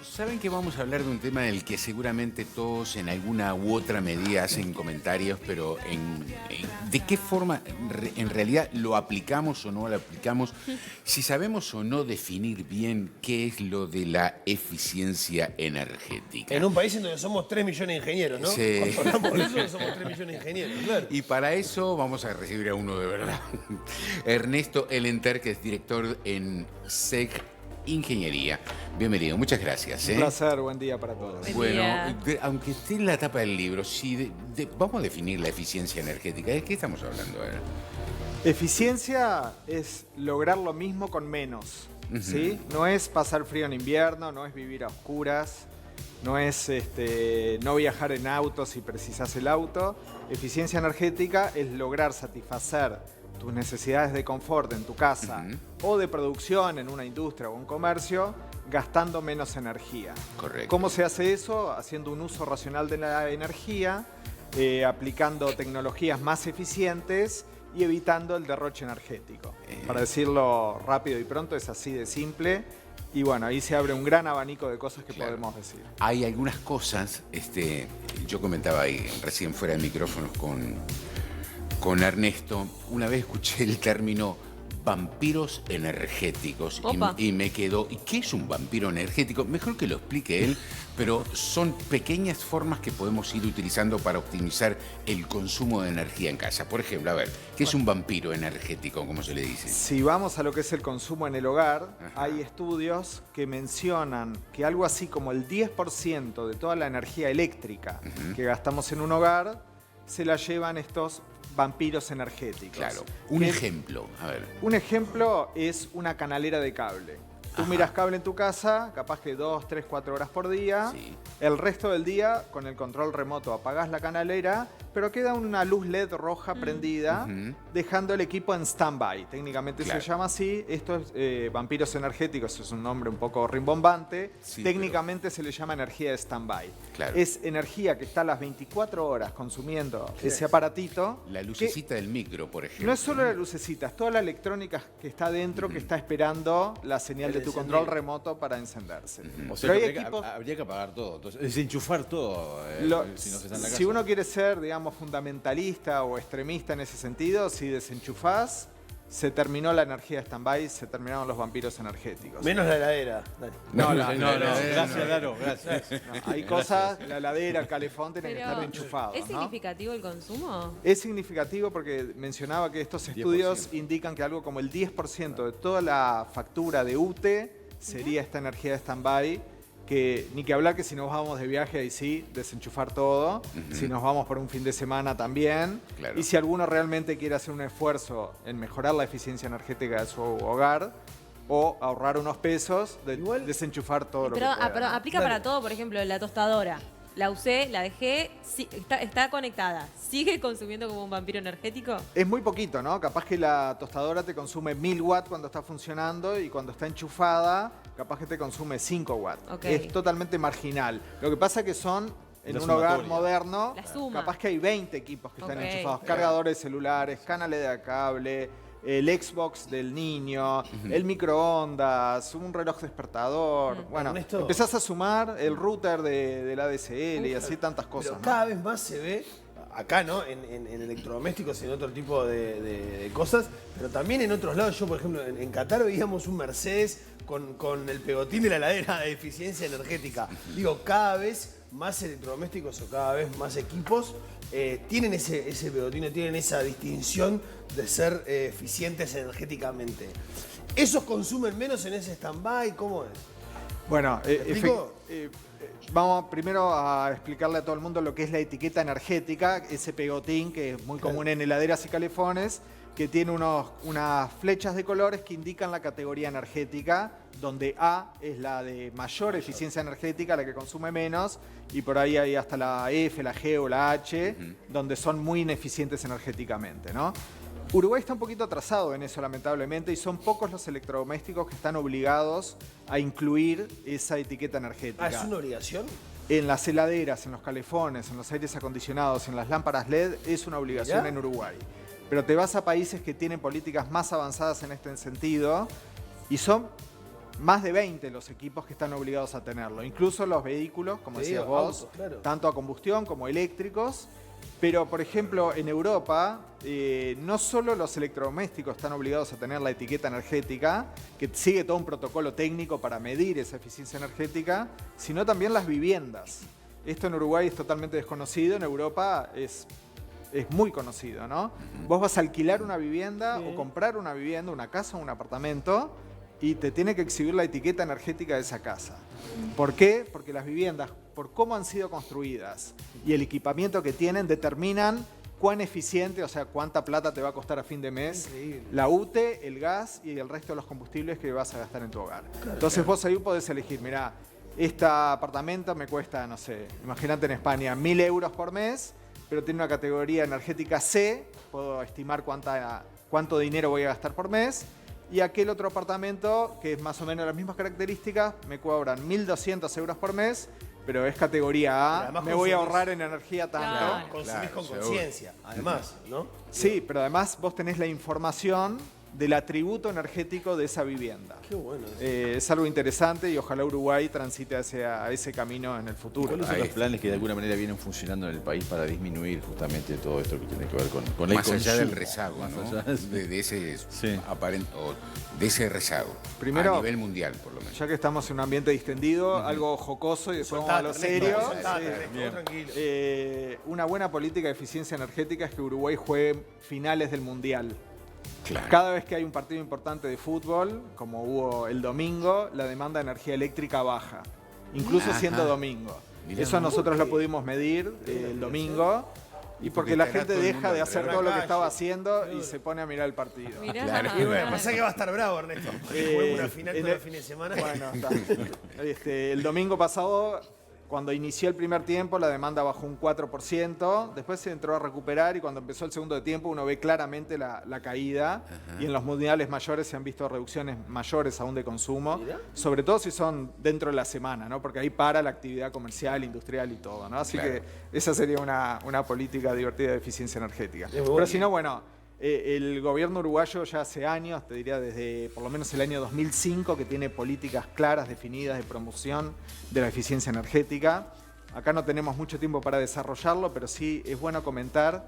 Saben que vamos a hablar de un tema del que seguramente todos en alguna u otra medida hacen comentarios, pero ¿de qué forma en realidad lo aplicamos o no lo aplicamos? Si sabemos o no definir bien qué es lo de la eficiencia energética. En un país en donde somos 3 millones de ingenieros, ¿no? Sí. Cuando hablamos de eso, somos 3 millones de ingenieros, claro. Y para eso vamos a recibir a uno de verdad. Ernesto Elenter, que es director en SEG Ingeniería. Bienvenido, muchas gracias. Un placer, buen día para todos. Bueno, día. aunque esté en la tapa del libro, si vamos a definir la eficiencia energética. ¿De qué estamos hablando? A ver. Eficiencia es lograr lo mismo con menos, ¿sí? No es pasar frío en invierno, no es vivir a oscuras, no es no viajar en auto si precisas el auto. Eficiencia energética es lograr satisfacer tus necesidades de confort en tu casa o de producción en una industria o un comercio gastando menos energía. Correcto. ¿Cómo se hace eso? Haciendo un uso racional de la energía, aplicando tecnologías más eficientes y evitando el derroche energético. Para decirlo rápido y pronto, es así de simple. Y bueno, ahí se abre un gran abanico de cosas que podemos decir. Hay algunas cosas, yo comentaba ahí recién fuera de micrófonos con Ernesto, una vez escuché el término vampiros energéticos y me quedó, ¿y qué es un vampiro energético? Mejor que lo explique él, pero son pequeñas formas que podemos ir utilizando para optimizar el consumo de energía en casa. Por ejemplo, a ver, ¿qué es un vampiro energético, como se le dice? Si vamos a lo que es el consumo en el hogar, hay estudios que mencionan que algo así como el 10% de toda la energía eléctrica que gastamos en un hogar se la llevan estos vampiros energéticos. Claro. Un ejemplo, a ver. Un ejemplo es una canalera de cable. Tú miras cable en tu casa, capaz que 2, 3, 4 horas por día. Sí. El resto del día, con el control remoto, apagás la canalera, pero queda una luz LED roja prendida, dejando el equipo en stand-by. Técnicamente se llama así. Esto es vampiros energéticos, es un nombre un poco rimbombante. Sí, Técnicamente se le llama energía de stand-by. Claro. Es energía que está a las 24 horas consumiendo ese aparatito. La lucecita del micro, por ejemplo. No es solo la lucecita, es toda la electrónica que está dentro que está esperando la señal de tu control remoto para encenderse. O sea, Pero hay que equipos, habría que apagar todo, entonces, desenchufar todo si no se está en la casa. si uno quiere ser, digamos, fundamentalista o extremista en ese sentido, si desenchufás, se terminó la energía de stand-by, se terminaron los vampiros energéticos. Menos la heladera. Dale. No, Gracias, Daro, gracias. hay cosas, la heladera, el calefón tienen que Pero, estar enchufados. ¿es ¿no? significativo el consumo? Es significativo porque mencionaba que estos estudios indican que algo como el 10% de toda la factura de UTE sería esta energía de stand-by, que ni que hablar que si nos vamos de viaje ahí sí, desenchufar todo, si nos vamos por un fin de semana también, Claro. y si alguno realmente quiere hacer un esfuerzo en mejorar la eficiencia energética de su hogar o ahorrar unos pesos, desenchufar todo lo que Pero, pueda. pero ¿no? aplica para todo, por ejemplo, la tostadora. La usé, la dejé, está conectada. ¿Sigue consumiendo como un vampiro energético? Es muy poquito, ¿no? Capaz que la tostadora te consume 1000 watts cuando está funcionando y cuando está enchufada, capaz que te consume 5 watts. Ok. Es totalmente marginal. Lo que pasa que son, en La un hogar sumatoria. moderno, La suma. capaz que hay 20 equipos que están Ok. enchufados. Cargadores celulares, canales de cable, el Xbox del niño, el microondas, un reloj despertador. Bueno, Ernesto. empezás a sumar el router del ADSL y así tantas cosas. Pero ¿no? cada vez más se ve, acá, ¿no? En electrodomésticos y en otro tipo de cosas, pero también en otros lados. Yo, por ejemplo, en Qatar veíamos un Mercedes con el pegotín de la heladera de eficiencia energética. Digo, cada vez más electrodomésticos o cada vez más equipos tienen ese pegotín, tienen esa distinción de ser eficientes energéticamente. ¿Esos consumen menos en ese stand-by? ¿Cómo es? Bueno, explico? vamos primero a explicarle a todo el mundo lo que es la etiqueta energética, ese pegotín que es muy común en heladeras y calefones, que tiene unas flechas de colores que indican la categoría energética, donde A es la de mayor eficiencia energética, la que consume menos, y por ahí hay hasta la F, la G o la H, donde son muy ineficientes energéticamente, ¿no? Uruguay está un poquito atrasado en eso, lamentablemente, y son pocos los electrodomésticos que están obligados a incluir esa etiqueta energética. ¿Es una obligación? En las heladeras, en los calefones, en los aires acondicionados, en las lámparas LED, es una obligación Mirá. en Uruguay. Pero te vas a países que tienen políticas más avanzadas en este sentido y son más de 20 los equipos que están obligados a tenerlo. Incluso los vehículos, como decías vos, autos, claro. tanto a combustión como eléctricos. Pero, por ejemplo, en Europa, no solo los electrodomésticos están obligados a tener la etiqueta energética, que sigue todo un protocolo técnico para medir esa eficiencia energética, sino también las viviendas. Esto en Uruguay es totalmente desconocido, en Europa es muy conocido, ¿no? Vos vas a alquilar una vivienda o comprar una vivienda, una casa o un apartamento, y te tiene que exhibir la etiqueta energética de esa casa. ¿Por qué? Porque las viviendas, por cómo han sido construidas y el equipamiento que tienen, determinan cuán eficiente, o sea, cuánta plata te va a costar a fin de mes la UTE, el gas y el resto de los combustibles que vas a gastar en tu hogar. Entonces vos ahí podés elegir, mirá, este apartamento me cuesta, no sé, imagínate en España, 1.000 euros por mes, pero tiene una categoría energética C, puedo estimar cuánto dinero voy a gastar por mes. Y aquel otro apartamento, que es más o menos las mismas características, me cobran 1.200 euros por mes, pero es categoría A, me voy a ahorrar en energía tanto. Claro. Consumís con conciencia, además, ¿no? Sí, pero además vos tenés la información del atributo energético de esa vivienda. Qué bueno. Es algo interesante y ojalá Uruguay transite hacia ese camino en el futuro. ¿Cuáles son los planes que de alguna manera vienen funcionando en el país para disminuir justamente todo esto que tiene que ver con el Más allá del consumo? rezago, Más ¿no? allá de- De ese Sí. de ese rezago. Primero, a nivel mundial, por lo menos. Ya que estamos en un ambiente distendido, algo jocoso y después vamos a lo Soltate, serio. Ernesto, soltate, Sí. Ernesto, Bien. tranquilo. Una buena política de eficiencia energética es que Uruguay juegue finales del Mundial. Claro. Cada vez que hay un partido importante de fútbol, como hubo el domingo, la demanda de energía eléctrica baja, incluso Ajá. siendo domingo. Mirá. Eso nosotros lo pudimos medir el domingo. Y porque la estará gente todo el deja mundo de hacer alrededor. todo lo que Calle. estaba haciendo y se pone a mirar el partido. Mirá. Claro. Y bueno, pasa que va a estar bravo, Ernesto. Juguemos una final en todos el- los fines de semana. Bueno, está. El domingo pasado, cuando inició el primer tiempo, la demanda bajó un 4%, después se entró a recuperar y cuando empezó el segundo tiempo uno ve claramente la caída. Y en los mundiales mayores se han visto reducciones mayores aún de consumo, sobre todo si son dentro de la semana, ¿no? Porque ahí para la actividad comercial, industrial y todo, ¿no? Así Claro. que esa sería una política divertida de eficiencia energética. muy Pero bueno. si no, bueno, el gobierno uruguayo ya hace años, te diría desde por lo menos el año 2005, que tiene políticas claras, definidas de promoción de la eficiencia energética. Acá no tenemos mucho tiempo para desarrollarlo, pero sí es bueno comentar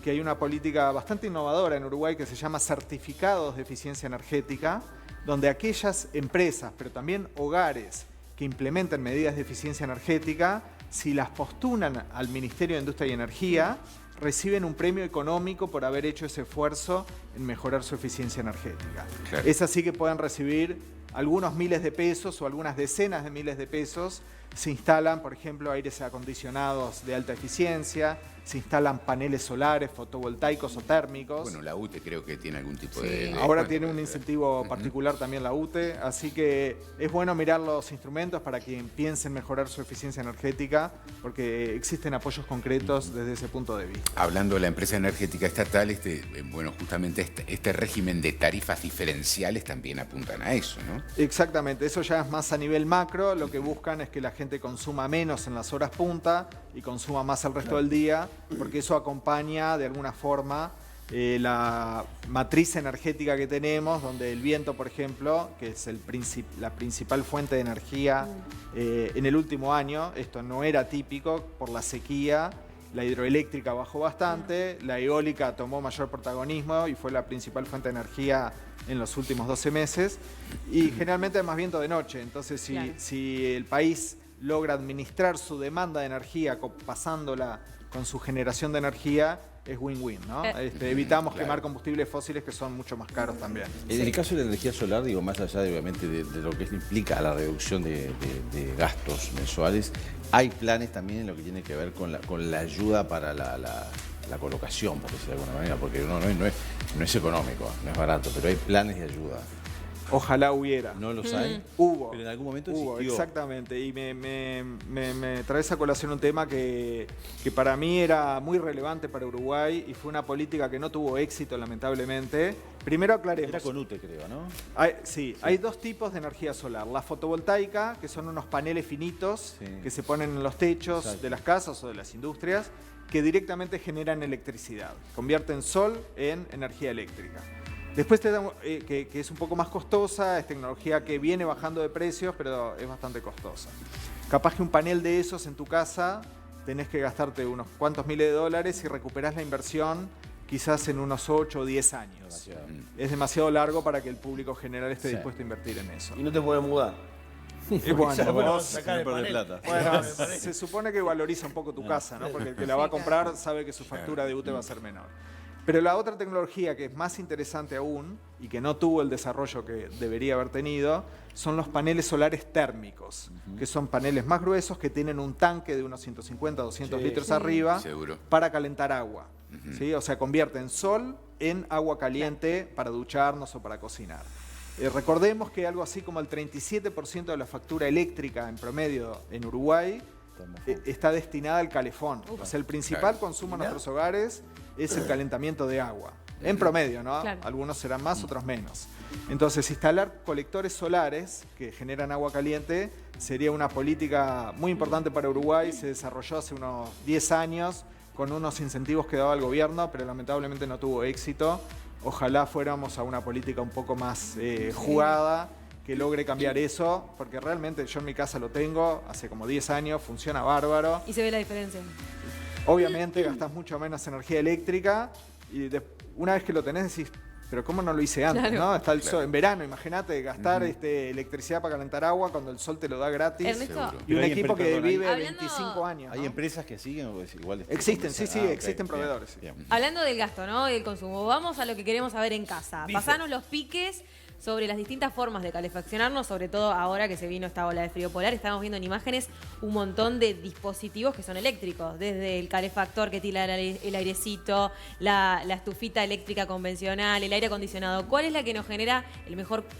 que hay una política bastante innovadora en Uruguay que se llama certificados de eficiencia energética, donde aquellas empresas, pero también hogares que implementen medidas de eficiencia energética, si las postulan al Ministerio de Industria y Energía, reciben un premio económico por haber hecho ese esfuerzo en mejorar su eficiencia energética. Claro. Es así que pueden recibir algunos miles de pesos o algunas decenas de miles de pesos. Se instalan, por ejemplo, aires acondicionados de alta eficiencia, se instalan paneles solares, fotovoltaicos o térmicos. Bueno, la UTE creo que tiene algún tipo Sí, de... ahora bueno, tiene un incentivo particular también la UTE, así que es bueno mirar los instrumentos para quien piense en mejorar su eficiencia energética, porque existen apoyos concretos desde ese punto de vista. Hablando de la empresa energética estatal, bueno, justamente este régimen de tarifas diferenciales también apuntan a eso, ¿no? Exactamente, eso ya es más a nivel macro, lo que buscan es que la gente consuma menos en las horas punta y consuma más el resto del día, porque eso acompaña de alguna forma la matriz energética que tenemos, donde el viento, por ejemplo, que es la principal fuente de energía en el último año, esto no era típico por la sequía, la hidroeléctrica bajó bastante, la eólica tomó mayor protagonismo y fue la principal fuente de energía en los últimos 12 meses, y generalmente hay más viento de noche, entonces Claro. si el país logra administrar su demanda de energía pasándola con su generación de energía, es win-win, ¿no? Evitamos claro. quemar combustibles fósiles que son mucho más caros también. En el caso de la energía solar, digo, más allá de, obviamente de lo que implica la reducción de gastos mensuales, hay planes también en lo que tiene que ver con la ayuda para la colocación, por decirlo de alguna manera, porque no es económico, no es barato, pero hay planes de ayuda. Ojalá hubiera. ¿No los hay? Hubo. Pero en algún momento Hubo, existió. exactamente. Y me traes a colación un tema que para mí era muy relevante para Uruguay y fue una política que no tuvo éxito, lamentablemente. Primero aclaremos. Era con UTE, creo, ¿no? Hay dos tipos de energía solar. La fotovoltaica, que son unos paneles finitos Sí. que se ponen en los techos Exacto. de las casas o de las industrias, que directamente generan electricidad. Convierten sol en energía eléctrica. Después te da, que es un poco más costosa, es tecnología que viene bajando de precios, pero es bastante costosa. Capaz que un panel de esos en tu casa tenés que gastarte unos cuantos miles de dólares y recuperás la inversión quizás en unos 8 o 10 años. Demasiado. Es demasiado largo para que el público general esté Sí. dispuesto a invertir en eso. Y no te puedes mudar. Y bueno, Ya, bueno, vos- sacar el no perdés panel. plata. bueno, Me parece. se supone que valoriza un poco tu casa, ¿no? Porque el que la va a comprar sabe que su factura de UTE va a ser menor. Pero la otra tecnología que es más interesante aún y que no tuvo el desarrollo que debería haber tenido son los paneles solares térmicos, que son paneles más gruesos que tienen un tanque de unos 150 200 Sí. litros arriba Seguro. para calentar agua. ¿Sí? O sea, convierten sol en agua caliente para ducharnos o para cocinar. Recordemos que algo así como el 37% de la factura eléctrica en promedio en Uruguay está destinada al calefón. O sea, el principal Claro. consumo en nuestros hogares es el calentamiento de agua. En promedio, ¿no? Claro. Algunos serán más, otros menos. Entonces, instalar colectores solares que generan agua caliente sería una política muy importante para Uruguay. Se desarrolló hace unos 10 años con unos incentivos que daba el gobierno, pero lamentablemente no tuvo éxito. Ojalá fuéramos a una política un poco más jugada, que logre cambiar eso, porque realmente yo en mi casa lo tengo, hace como 10 años, funciona bárbaro. Y se ve la diferencia. Obviamente gastas mucho menos energía eléctrica y una vez que lo tenés decís, pero ¿cómo no lo hice antes? Claro. ¿No? Está el sol, en verano, imagínate, gastar electricidad para calentar agua cuando el sol te lo da gratis. Ernesto, Seguro. Y un Pero hay equipo que perdón, vive Hablando- 25 años. ¿Hay ¿no? empresas que siguen o es igual? Existen, sí, sí, Ah, ok, existen bien, proveedores, sí. bien. hablando del gasto, ¿no? Del consumo, vamos a lo que queremos saber en casa. Dice. Pasanos los piques sobre las distintas formas de calefaccionarnos, sobre todo ahora que se vino esta ola de frío polar. Estamos viendo en imágenes un montón de dispositivos que son eléctricos, desde el calefactor que tira el airecito, la estufita eléctrica convencional, el aire acondicionado. ¿Cuál es la que nos genera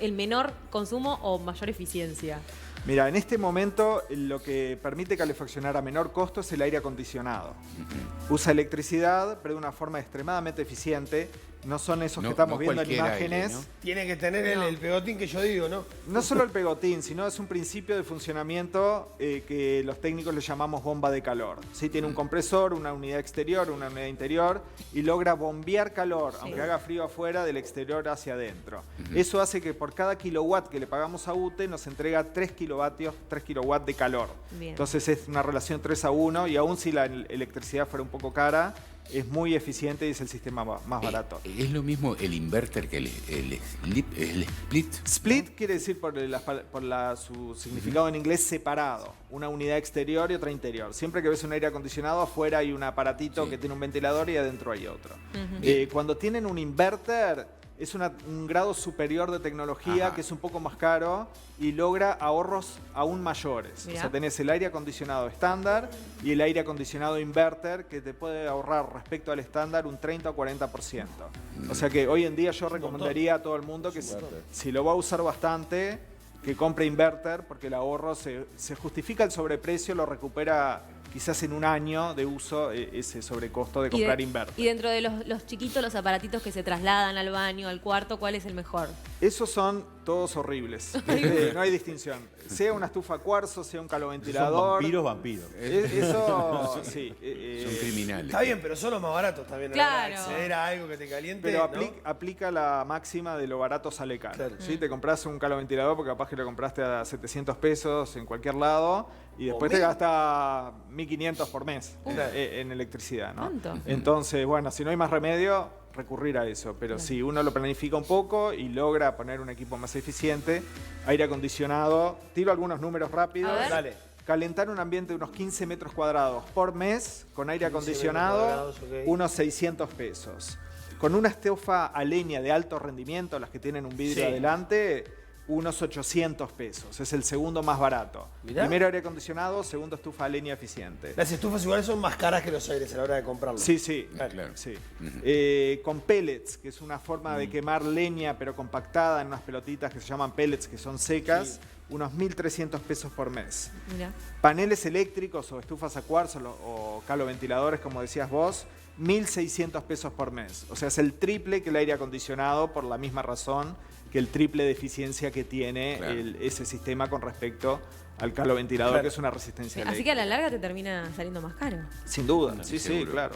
el menor consumo o mayor eficiencia? Mira, en este momento lo que permite calefaccionar a menor costo es el aire acondicionado. Usa electricidad, pero de una forma extremadamente eficiente. No son esos No- que estamos no viendo en cualquier aire, imágenes. ¿no? Tiene que tener el pegotín que yo digo, ¿no? No solo el pegotín, sino es un principio de funcionamiento que los técnicos le llamamos bomba de calor. ¿Sí? Tiene un compresor, una unidad exterior, una unidad interior y logra bombear calor, aunque haga frío afuera, del exterior hacia adentro. Eso hace que por cada kilowatt que le pagamos a UTE nos entrega 3 kilowatts de calor. Bien. Entonces es una relación 3-1 y aún si la electricidad fuera un poco cara, es muy eficiente y es el sistema más barato. Es lo mismo el inverter que el split. Split quiere decir su significado en inglés separado, una unidad exterior y otra interior. Siempre que ves un aire acondicionado, afuera hay un aparatito Sí. que tiene un ventilador y adentro hay otro. Ujú. Cuando tienen un inverter, es un grado superior de tecnología Ajá. que es un poco más caro y logra ahorros aún mayores. Mirá. O sea, tenés el aire acondicionado estándar y el aire acondicionado inverter que te puede ahorrar respecto al estándar un 30 o 40%. O sea que hoy en día yo recomendaría a todo el mundo que si lo va a usar bastante, que compre inverter porque el ahorro se justifica el sobreprecio, lo recupera quizás en un año de uso ese sobrecosto de comprar inverter. Y dentro de los chiquitos, los aparatitos que se trasladan al baño, al cuarto, ¿cuál es el mejor? Esos son todos horribles. No hay distinción. Sea una estufa a cuarzo, sea un Son caloventilador. vampiros. Eso sí. Son criminales. Está bien, pero son los más baratos también. a la hora de Claro. acceder a algo que te caliente. Pero ¿no? aplica la máxima de lo barato sale caro. Claro. ¿Sí? Te compras un caloventilador porque capaz que lo compraste a 700 pesos en cualquier lado y después te 1000. gasta 1.500 por mes Claro. en electricidad. ¿no? ¿Tanto? Entonces, bueno, si no hay más remedio, recurrir a eso. Pero si uno lo planifica un poco y logra poner un equipo más eficiente, aire acondicionado, tiro algunos números rápidos. A ver. Dale. Calentar un ambiente de unos 15 metros cuadrados por mes con aire 15 metros acondicionado, cuadrados, ok. unos 600 pesos. Con una estufa a leña de alto rendimiento, las que tienen un vidrio Sí. adelante, unos 800 pesos. Es el segundo más barato. Mirá. Primero aire acondicionado, segundo estufa a leña eficiente. Las estufas iguales son más caras que los aires a la hora de comprarlos. Sí, sí. Claro. Sí. Con pellets, que es una forma de quemar leña, pero compactada en unas pelotitas que se llaman pellets, que son secas, Sí. unos 1.300 pesos por mes. Mirá. Paneles eléctricos o estufas a cuarzo o caloventiladores, como decías vos, 1.600 pesos por mes. O sea, es el triple que el aire acondicionado por la misma razón que el triple de eficiencia que tiene Claro. ese sistema con respecto al caloventilador, Claro. que es una resistencia Así eléctrica. que a la larga te termina saliendo más caro. Sin duda, sí, sí, Seguro. claro.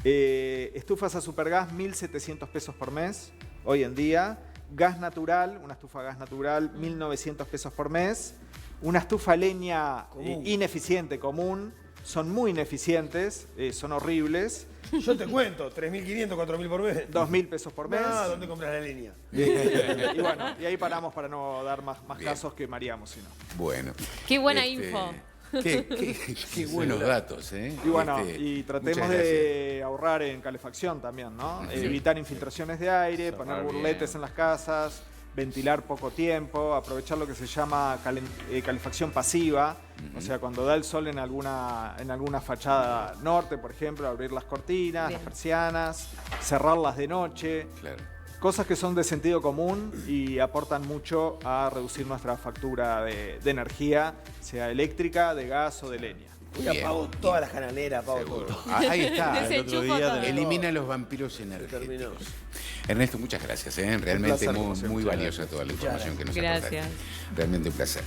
Estufas a supergas, 1.700 pesos por mes, hoy en día. Gas natural, una estufa a gas natural, 1.900 pesos por mes. Una estufa a leña ineficiente, común, son muy ineficientes, son horribles. Yo te cuento, 3.500, 4.000 por mes. 2.000 pesos por mes. Ah, ¿dónde compras la línea? Y bueno, y ahí paramos para no dar más casos que mareamos, si no. Bueno. Qué buena info. Qué buenos datos, ¿eh? Y bueno, y tratemos muchas de ahorrar en calefacción también, ¿no? Evitar infiltraciones de aire, Cerrar poner bien. burletes en las casas, ventilar poco tiempo, aprovechar lo que se llama calefacción pasiva, o sea, cuando da el sol en alguna fachada norte, por ejemplo, abrir las cortinas, Bien. las persianas, cerrarlas de noche. Claro. Cosas que son de sentido común y aportan mucho a reducir nuestra factura de energía, sea eléctrica, de gas o de leña. Uy, apago todas las canaleras, apago Seguro. todo. Ahí está. Desenchufo todo. Elimina los vampiros terminó. energéticos. Ernesto, muchas gracias. Realmente placer, como muy siempre. valiosa toda la información que nos aportaste. Gracias. Realmente un placer.